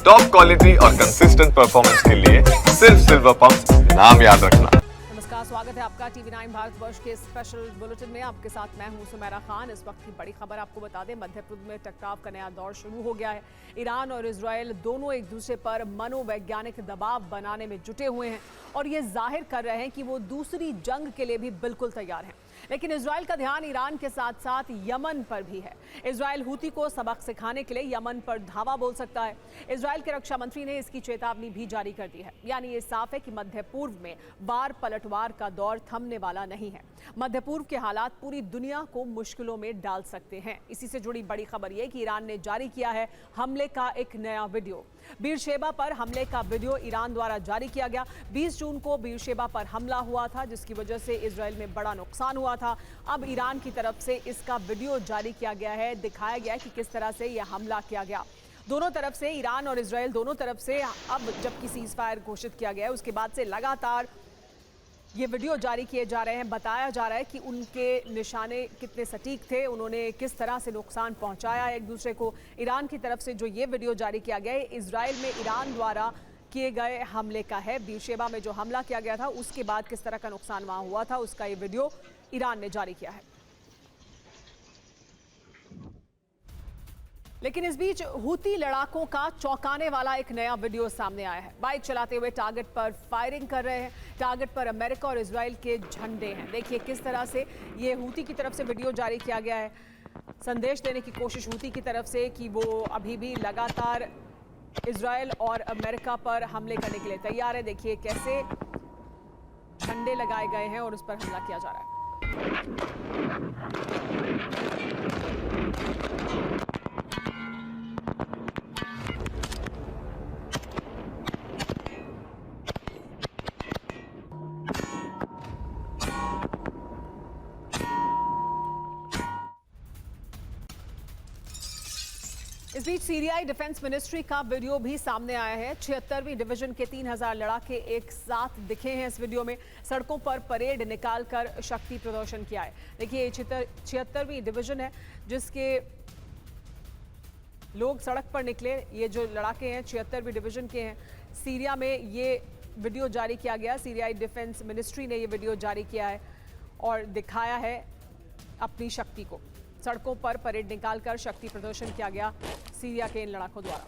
Top quality और consistent performance के लिए सिर्फ सिल्वर पंप्स नाम याद रखना। नमस्कार, स्वागत है आपका TV9 भारतवर्ष के स्पेशल बुलेटिन में। आपके साथ मैं हूं सुमेरा खान। इस वक्त की बड़ी खबर आपको बता दें, मध्य पूर्व में टकराव का नया दौर शुरू हो गया है। ईरान और इजरायल दोनों एक दूसरे पर मनोवैज्ञानिक दबाव बनाने में जुटे हुए हैं और ये जाहिर कर रहे हैं कि वो दूसरी जंग के लिए भी बिल्कुल तैयार हैं। लेकिन इजरायल का ध्यान ईरान के साथ साथ यमन पर भी है। इजरायल हूती को सबक सिखाने के लिए यमन पर धावा बोल सकता है। इजरायल के रक्षा मंत्री ने इसकी चेतावनी भी जारी कर दी है। यानी ये साफ है कि मध्य पूर्व में वार पलटवार का दौर थमने वाला नहीं है। मध्य पूर्व के हालात पूरी दुनिया को मुश्किलों में डाल सकते हैं। इसी से जुड़ी बड़ी खबर यह कि ईरान ने जारी किया है हमले का एक नया वीडियो। बीरशेबा पर हमले का वीडियो ईरान द्वारा जारी किया गया। 20 जून को बीरशेबा पर हमला हुआ था, जिसकी वजह से इजरायल में बड़ा नुकसान हुआ था। अब ईरान की तरफ से इसका वीडियो जारी किया गया है। दिखाया गया है कि किस तरह से यह हमला किया गया। दोनों तरफ से, ईरान और इजरायल दोनों तरफ से, अब जबकि सीज फायर घोषित किया गया है उसके बाद से लगातार ये वीडियो जारी किए जा रहे हैं। बताया जा रहा है कि उनके निशाने कितने सटीक थे, उन्होंने किस तरह से नुकसान पहुंचाया एक दूसरे को। ईरान की तरफ से जो ये वीडियो जारी किया गया है, इजरायल में ईरान द्वारा किए गए हमले का है। बीरशेबा में जो हमला किया गया था उसके बाद किस तरह का नुकसान वहां हुआ था, उसका ये वीडियो ईरान ने जारी किया है। लेकिन इस बीच हूती लड़ाकों का चौंकाने वाला एक नया वीडियो सामने आया है। बाइक चलाते हुए टारगेट पर फायरिंग कर रहे हैं। टारगेट पर अमेरिका और इजरायल के झंडे हैं। देखिए किस तरह से ये हूती की तरफ से वीडियो जारी किया गया है। संदेश देने की कोशिश हूती की तरफ से कि वो अभी भी लगातार इजरायल और अमेरिका पर हमले करने के लिए तैयार है। देखिए कैसे झंडे लगाए गए हैं और उस पर हमला किया जा रहा है। इस बीच सीरियाई डिफेंस मिनिस्ट्री का वीडियो भी सामने आया है। 76वीं डिवीजन के 3000 लड़ाके एक साथ दिखे हैं इस वीडियो में। सड़कों पर परेड निकालकर शक्ति प्रदर्शन किया है। देखिए 76वीं डिवीजन है जिसके लोग सड़क पर निकले। ये जो लड़ाके हैं 76वीं डिवीजन के हैं। सीरिया में ये वीडियो जारी किया गया। सीरियाई डिफेंस मिनिस्ट्री ने ये वीडियो जारी किया है और दिखाया है अपनी शक्ति को। सड़कों पर परेड निकालकर शक्ति प्रदर्शन किया गया सीरिया के इन लड़ाकों द्वारा।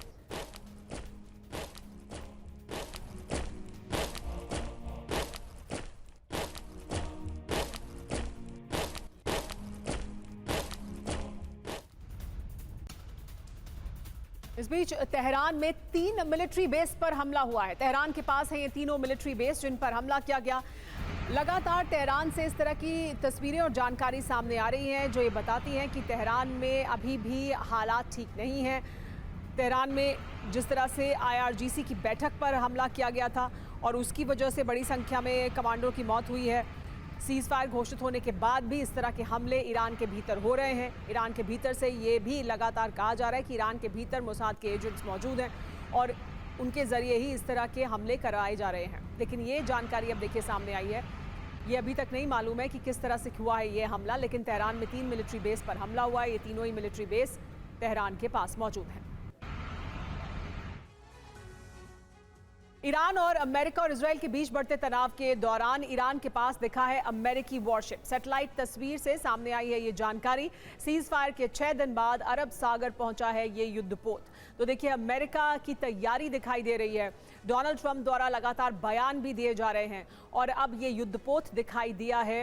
इस बीच तेहरान में 3 मिलिट्री बेस पर हमला हुआ है। तेहरान के पास है ये तीनों मिलिट्री बेस जिन पर हमला किया गया। लगातार तेहरान से इस तरह की तस्वीरें और जानकारी सामने आ रही हैं जो ये बताती हैं कि तेहरान में अभी भी हालात ठीक नहीं हैं। तेहरान में जिस तरह से IRGC की बैठक पर हमला किया गया था और उसकी वजह से बड़ी संख्या में कमांडो की मौत हुई है। सीज फायर घोषित होने के बाद भी इस तरह के हमले ईरान के भीतर हो रहे हैं। ईरान के भीतर से ये भी लगातार कहा जा रहा है कि ईरान के भीतर मोसाद के एजेंट्स मौजूद हैं और उनके जरिए ही इस तरह के हमले कराए जा रहे हैं। लेकिन ये जानकारी अब देखिए सामने आई है। ये अभी तक नहीं मालूम है कि किस तरह से हुआ है ये हमला, लेकिन तेहरान में 3 मिलिट्री बेस पर हमला हुआ है। ये तीनों ही मिलिट्री बेस तेहरान के पास मौजूद हैं। ईरान और अमेरिका और इजरायल के बीच बढ़ते तनाव के दौरान ईरान के पास दिखा है अमेरिकी वॉरशिप। सैटेलाइट तस्वीर से सामने आई है ये जानकारी। सीज फायर के 6 दिन बाद अरब सागर पहुंचा है ये युद्धपोत। तो देखिए अमेरिका की तैयारी दिखाई दे रही है। डोनाल्ड ट्रंप द्वारा लगातार बयान भी दिए जा रहे हैं और अब ये युद्धपोत दिखाई दिया है।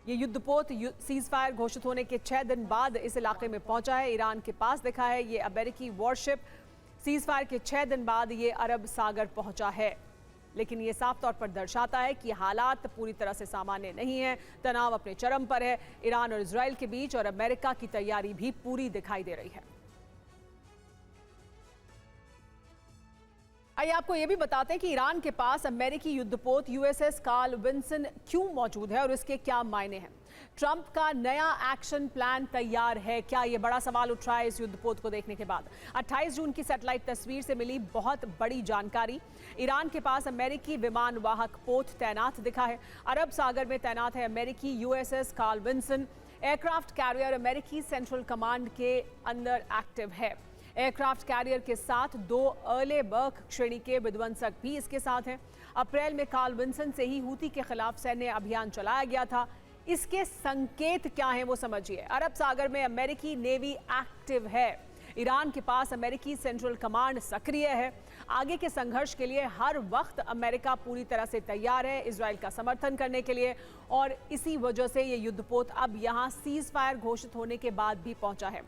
ये युद्धपोत सीज फायर घोषित होने के 6 दिन बाद इस इलाके में पहुंचा है। ईरान के पास दिखा है ये अमेरिकी वॉरशिप। सीज फायर के 6 दिन बाद ये अरब सागर पहुंचा है। लेकिन ये साफ तौर पर दर्शाता है कि हालात पूरी तरह से सामान्य नहीं है। तनाव अपने चरम पर है। ईरान और इजरायल के बीच और अमेरिका की तैयारी भी पूरी दिखाई दे रही है। आइए आपको यह भी बताते हैं कि ईरान के पास अमेरिकी युद्धपोत USS कार्ल विंसन क्यों मौजूद है और इसके क्या मायने हैं। ट्रंप का नया एक्शन प्लान तैयार है क्या, ये बड़ा सवाल उठ रहा है इस युद्धपोत को देखने के बाद। 28 जून की सैटेलाइट तस्वीर से मिली बहुत बड़ी जानकारी। ईरान के पास अमेरिकी विमान वाहक पोत तैनात दिखा है। अरब सागर में तैनात है अमेरिकी USS Carl Vinson. Aircraft carrier अमेरिकी सेंट्रल कमांड के अंदर एक्टिव है। एयरक्राफ्ट कैरियर के साथ 2 अर्ले बर्क श्रेणी के विध्वंसक भी इसके साथ हैं। अप्रैल में कार्ल विंसन से ही हूती के खिलाफ सैन्य अभियान चलाया गया था। इसके संकेत क्या हैं वो समझिए। अरब सागर में अमेरिकी नेवी एक्टिव है। ईरान के पास अमेरिकी सेंट्रल कमांड सक्रिय है। आगे के संघर्ष के लिए हर वक्त अमेरिका पूरी तरह से तैयार है इजराइल का समर्थन करने के लिए, और इसी वजह से ये युद्धपोत अब यहाँ सीज फायर घोषित होने के बाद भी पहुंचा है।